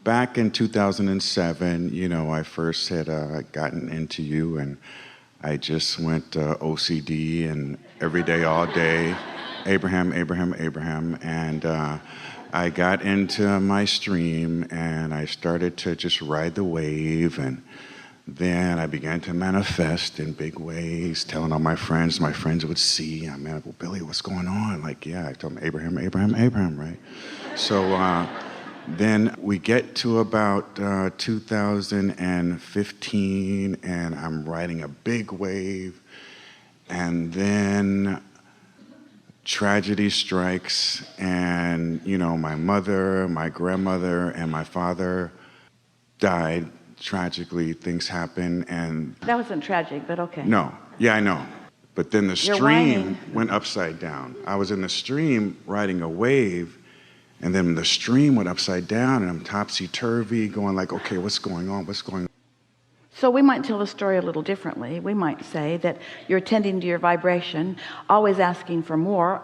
Back in 2007, I first had gotten into you, and I just went OCD and every day, all day, Abraham, Abraham, Abraham. And I got into my stream, and I started to just ride the wave. And then I began to manifest in big ways, telling all my friends would see. I'm like, well, Billy, what's going on? Like, yeah, I told them Abraham, Abraham, Abraham, right? So then we get to about 2015, and I'm riding a big wave. And then tragedy strikes, and, my mother, my grandmother, and my father died. Tragically, things happen, and... That wasn't tragic, but okay. No. Yeah, I know. But then the You're stream whining. went upside down. I was in the stream riding a wave, and then the stream went upside down, and I'm topsy-turvy, going like, okay, what's going on? What's going on? So we might tell the story a little differently. We might say that you're attending to your vibration, always asking for more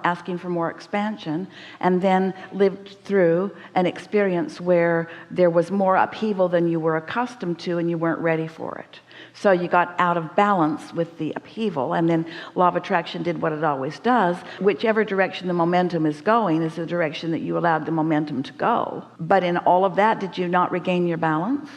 expansion, and then lived through an experience where there was more upheaval than you were accustomed to, and you weren't ready for it. So you got out of balance with the upheaval, and then law of attraction did what it always does. Whichever direction the momentum is going is the direction that you allowed the momentum to go. But in all of that, did you not regain your balance?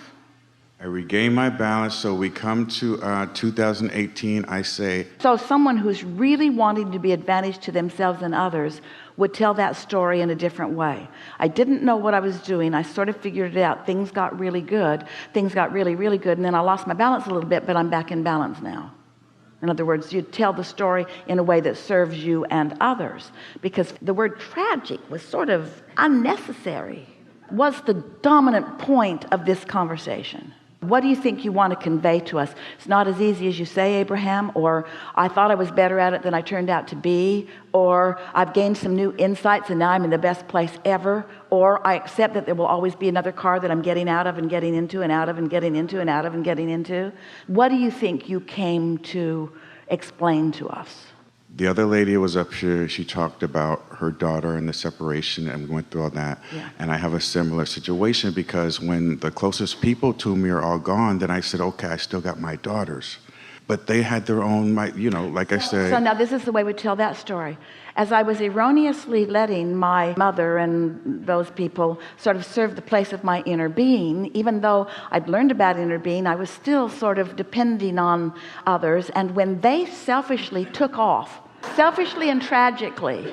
I regained my balance, so we come to 2018, I say... So someone who's really wanting to be advantaged to themselves and others would tell that story in a different way. I didn't know what I was doing. I sort of figured it out. Things got really good. Things got really, really good. And then I lost my balance a little bit, but I'm back in balance now. In other words, you tell the story in a way that serves you and others. Because the word tragic was sort of unnecessary. Was the dominant point of this conversation. What do you think you want to convey to us? It's not as easy as you say, Abraham, or I thought I was better at it than I turned out to be, or I've gained some new insights and now I'm in the best place ever, or I accept that there will always be another car that I'm getting out of and getting into and out of and getting into and out of and getting into. What do you think you came to explain to us? The other lady was up here, she talked about her daughter and the separation, and we went through all that. Yeah. And I have a similar situation, because when the closest people to me are all gone, then I said, okay, I still got my daughters. But they had their own, like I said... So now this is the way we tell that story. As I was erroneously letting my mother and those people sort of serve the place of my inner being, even though I'd learned about inner being, I was still sort of depending on others. And when they selfishly took off, selfishly and tragically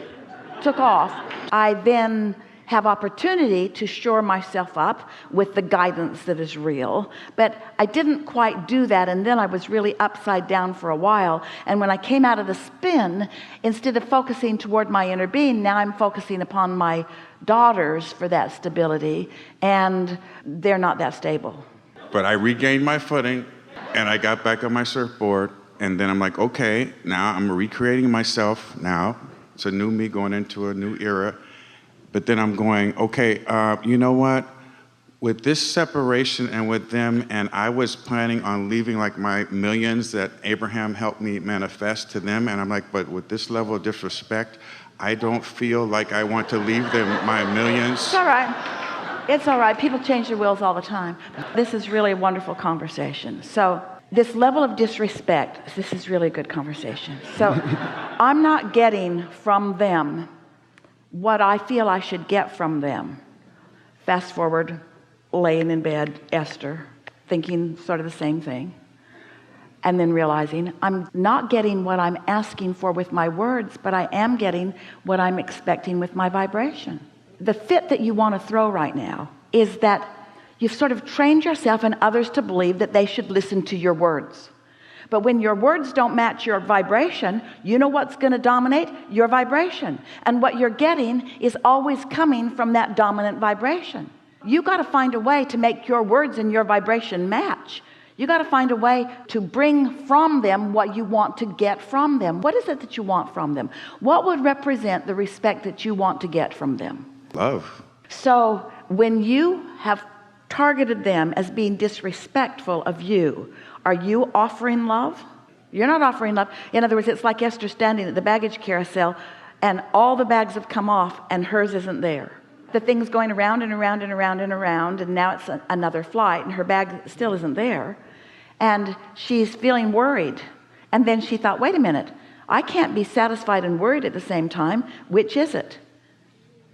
took off, I then have opportunity to shore myself up with the guidance that is real. But I didn't quite do that, and then I was really upside down for a while. And when I came out of the spin, instead of focusing toward my inner being, now I'm focusing upon my daughters for that stability, and they're not that stable. But I regained my footing, and I got back on my surfboard, and then I'm like, okay, now I'm recreating myself now. It's a new me going into a new era. But then I'm going, okay, you know what? With this separation and with them, and I was planning on leaving like my millions that Abraham helped me manifest to them, and I'm like, but with this level of disrespect, I don't feel like I want to leave them my millions. It's all right. It's all right. People change their wills all the time. This is really a wonderful conversation. So this level of disrespect, this is really a good conversation. So I'm not getting from them what I feel I should get from them. Fast forward, laying in bed, Esther, thinking sort of the same thing, and then realizing I'm not getting what I'm asking for with my words, but I am getting what I'm expecting with my vibration. The fit that you want to throw right now is that you've sort of trained yourself and others to believe that they should listen to your words. But when your words don't match your vibration, you know what's going to dominate? Your vibration. And what you're getting is always coming from that dominant vibration. You got to find a way to make your words and your vibration match. You got to find a way to bring from them what you want to get from them. What is it that you want from them? What would represent the respect that you want to get from them? Love. So when you have targeted them as being disrespectful of you, are you offering love? You're not offering love. In other words, it's like Esther standing at the baggage carousel and all the bags have come off and hers isn't there. The thing's going around and around and around and around, and now it's another flight, and her bag still isn't there. And she's feeling worried. And then she thought, wait a minute, I can't be satisfied and worried at the same time. Which is it?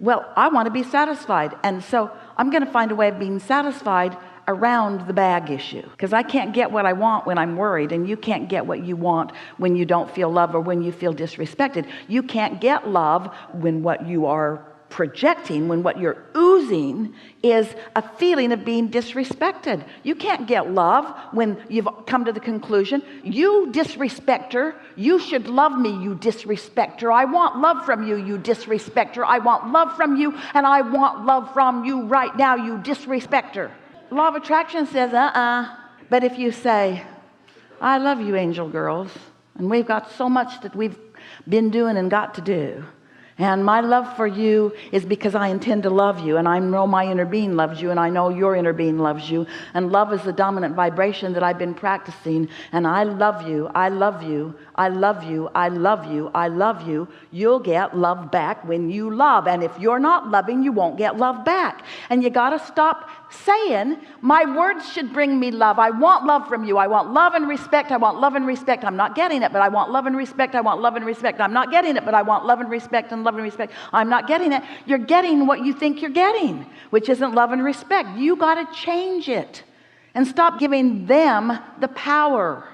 Well, I want to be satisfied. And so I'm going to find a way of being satisfied around the bag issue, because I can't get what I want when I'm worried, and you can't get what you want when you don't feel love or when you feel disrespected. You can't get love when what you are projecting, when what you're oozing is a feeling of being disrespected. You can't get love when you've come to the conclusion, you disrespecter, you should love me, you disrespecter. I want love from you, you disrespecter. I want love from you, and I want love from you right now, you disrespecter. Law of attraction says, But if you say, I love you, angel girls, and we've got so much that we've been doing and got to do, and my love for you is because I intend to love you, and I know my inner being loves you, and I know your inner being loves you, and love is the dominant vibration that I've been practicing, and I love you, I love you, I love you, I love you, I love you. You'll get love back when you love, and if you're not loving, you won't get love back. And you got to stop saying, my words should bring me love. I want love from you. I want love and respect. I want love and respect. I'm not getting it, but I want love and respect. I want love and respect. I'm not getting it, but I want love and respect and love and respect. I'm not getting it. You're getting what you think you're getting, which isn't love and respect. You got to change it and stop giving them the power.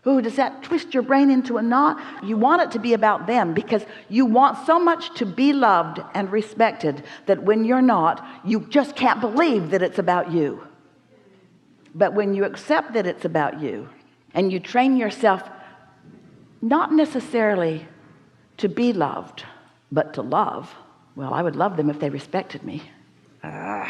Ooh, does that twist your brain into a knot? You want it to be about them because you want so much to be loved and respected that when you're not, you just can't believe that it's about you. But when you accept that it's about you and you train yourself not necessarily to be loved, but to love, well, I would love them if they respected me. The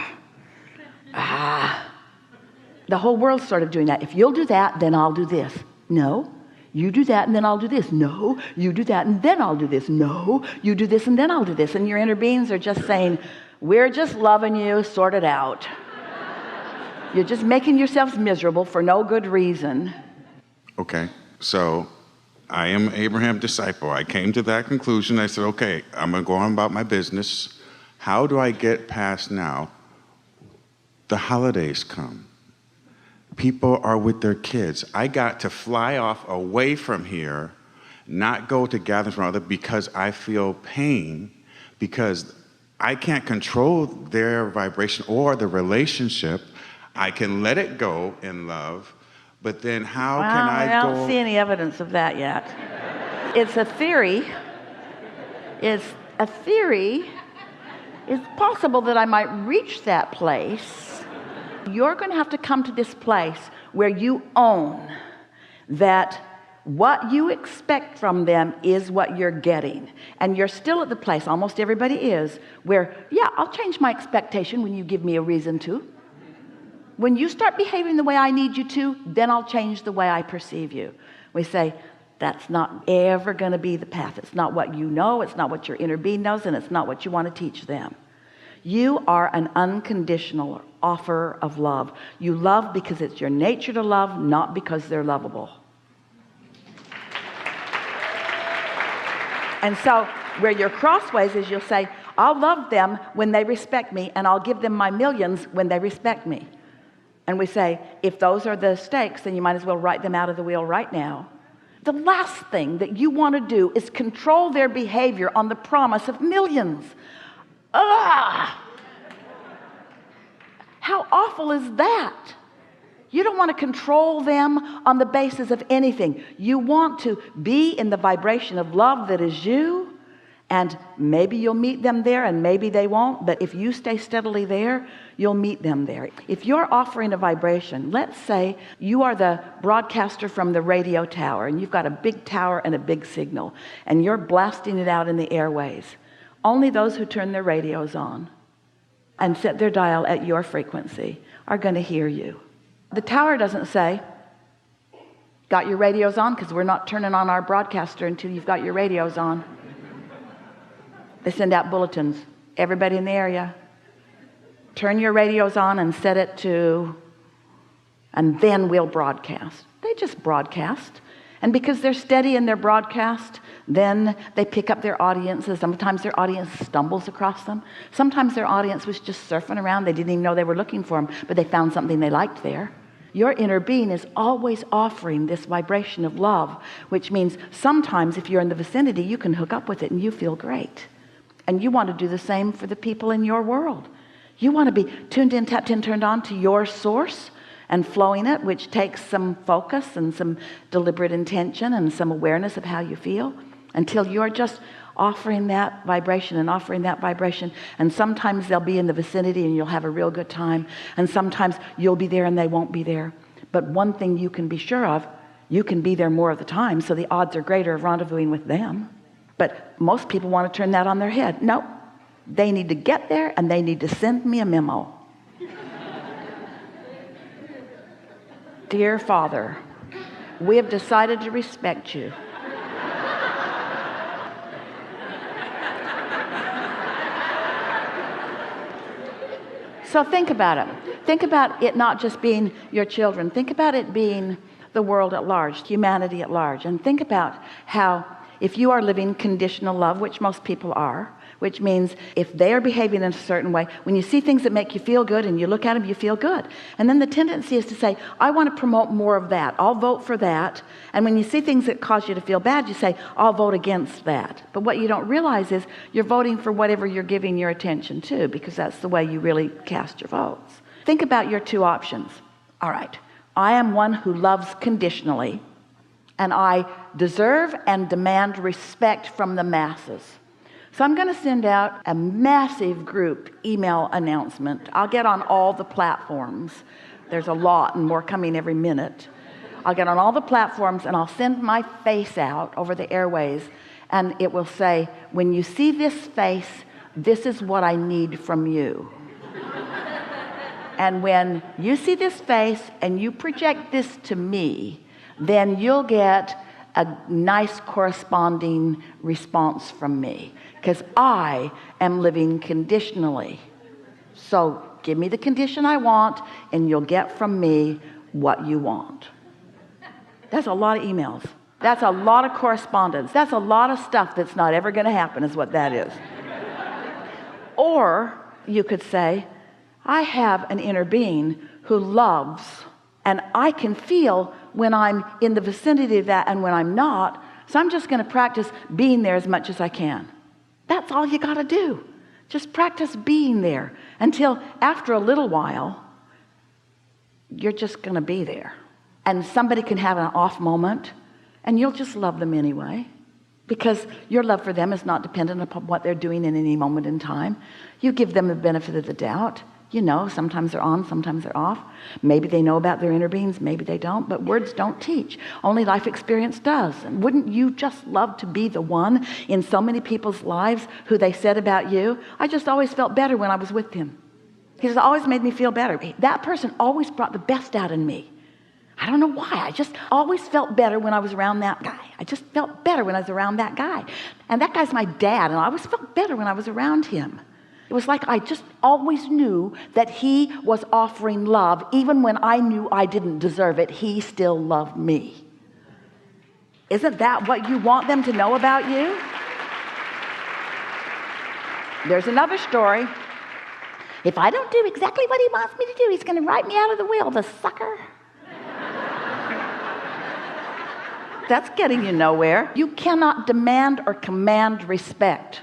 whole world's sort of doing that. If you'll do that, then I'll do this. No, you do that and then I'll do this. No, you do that and then I'll do this. No, you do this and then I'll do this. And your inner beings are just saying, we're just loving you, sort it out. You're just making yourselves miserable for no good reason. Okay, so I am Abraham's disciple. I came to that conclusion. I said, okay, I'm going to go on about my business. How do I get past now? The holidays come. People are with their kids. I got to fly off away from here, not go to gatherings from others because I feel pain, because I can't control their vibration or the relationship. I can let it go in love, but then how can I go? I don't see any evidence of that yet. It's a theory. It's a theory. It's possible that I might reach that place. You're going to have to come to this place where you own that what you expect from them is what you're getting. And you're still at the place, almost everybody is, where, yeah, I'll change my expectation when you give me a reason to. When you start behaving the way I need you to, then I'll change the way I perceive you. We say, that's not ever going to be the path. It's not what you know, it's not what your inner being knows, and it's not what you want to teach them. You are an unconditional offer of love. You love because it's your nature to love, not because they're lovable. And so where you're crossways is you'll say, I'll love them when they respect me, and I'll give them my millions when they respect me. And we say, if those are the stakes, then you might as well write them out of the wheel right now. The last thing that you want to do is control their behavior on the promise of millions. How awful is that? You don't want to control them on the basis of anything. You want to be in the vibration of love that is you, and maybe you'll meet them there and maybe they won't, but if you stay steadily there, you'll meet them there. If you're offering a vibration, let's say you are the broadcaster from the radio tower and you've got a big tower and a big signal and you're blasting it out in the airways. Only those who turn their radios on and set their dial at your frequency are going to hear you. The tower doesn't say, got your radios on? Because we're not turning on our broadcaster until you've got your radios on. They send out bulletins. Everybody in the area, turn your radios on and set it to, and then we'll broadcast. They just broadcast. And because they're steady in their broadcast, Then they pick up their audiences. Sometimes their audience stumbles across them. Sometimes their audience was just surfing around. They didn't even know they were looking for them, but they found something they liked there. Your inner being is always offering this vibration of love, which means sometimes if you're in the vicinity, you can hook up with it and you feel great. And you want to do the same for the people in your world. You want to be tuned in, tapped in, turned on to your source and flowing it, which takes some focus and some deliberate intention and some awareness of how you feel, until you're just offering that vibration and offering that vibration. And sometimes they'll be in the vicinity and you'll have a real good time, and sometimes you'll be there and they won't be there. But one thing you can be sure of, you can be there more of the time, so the odds are greater of rendezvousing with them. But most people want to turn that on their head. No, they need to get there and they need to send me a memo. Dear Father, we have decided to respect you. So think about it. Think about it not just being your children. Think about it being the world at large, humanity at large. And think about how if you are living conditional love, which most people are, which means if they are behaving in a certain way, when you see things that make you feel good and you look at them, you feel good. And then the tendency is to say, I want to promote more of that. I'll vote for that. And when you see things that cause you to feel bad, you say, I'll vote against that. But what you don't realize is you're voting for whatever you're giving your attention to, because that's the way you really cast your votes. Think about your two options. All right, I am one who loves conditionally, and I deserve and demand respect from the masses. So I'm going to send out a massive group email announcement. I'll get on all the platforms. There's a lot and more coming every minute. I'll get on all the platforms and I'll send my face out over the airways, and it will say, when you see this face, this is what I need from you. And when you see this face and you project this to me, then you'll get a nice corresponding response from me, because I am living conditionally. So give me the condition I want and you'll get from me what you want. That's a lot of emails. That's a lot of correspondence. That's a lot of stuff that's not ever going to happen, is what that is. Or you could say, I have an inner being who loves, and I can feel when I'm in the vicinity of that and when I'm not. So I'm just going to practice being there as much as I can. That's all you got to do. Just practice being there until after a little while, you're just going to be there. And somebody can have an off moment and you'll just love them anyway, because your love for them is not dependent upon what they're doing in any moment in time. You give them the benefit of the doubt. You know, sometimes they're on, sometimes they're off. Maybe they know about their inner beings, maybe they don't, but words don't teach. Only life experience does. And wouldn't you just love to be the one in so many people's lives who they said about you, I just always felt better when I was with him. He just always made me feel better. That person always brought the best out in me. I don't know why. I just always felt better when I was around that guy. I just felt better when I was around that guy. And that guy's my dad, and I always felt better when I was around him. It was like I just always knew that he was offering love. Even when I knew I didn't deserve it, he still loved me. Isn't that what you want them to know about you? There's another story. If I don't do exactly what he wants me to do, he's going to write me out of the will, the sucker. That's getting you nowhere. You cannot demand or command respect.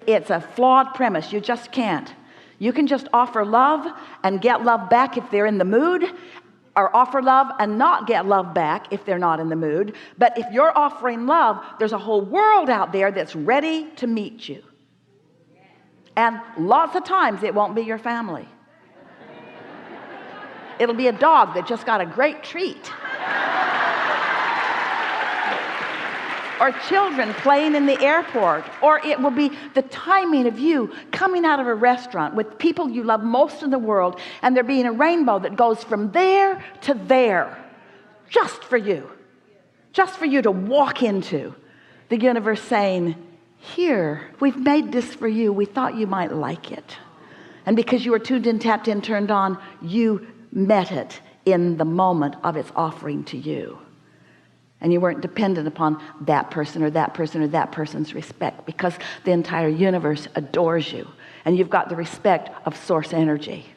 It's a flawed premise. You just can't. You can just offer love and get love back if they're in the mood, or offer love and not get love back if they're not in the mood. But if you're offering love, there's a whole world out there that's ready to meet you. And lots of times it won't be your family. It'll be a dog that just got a great treat. Or children playing in the airport. Or it will be the timing of you coming out of a restaurant with people you love most in the world, and there being a rainbow that goes from there to there, just for you to walk into. The universe saying, here, we've made this for you. We thought you might like it. And because you were tuned in, tapped in, turned on, you met it in the moment of its offering to you. And you weren't dependent upon that person or that person or that person's respect, because the entire universe adores you. And you've got the respect of source energy.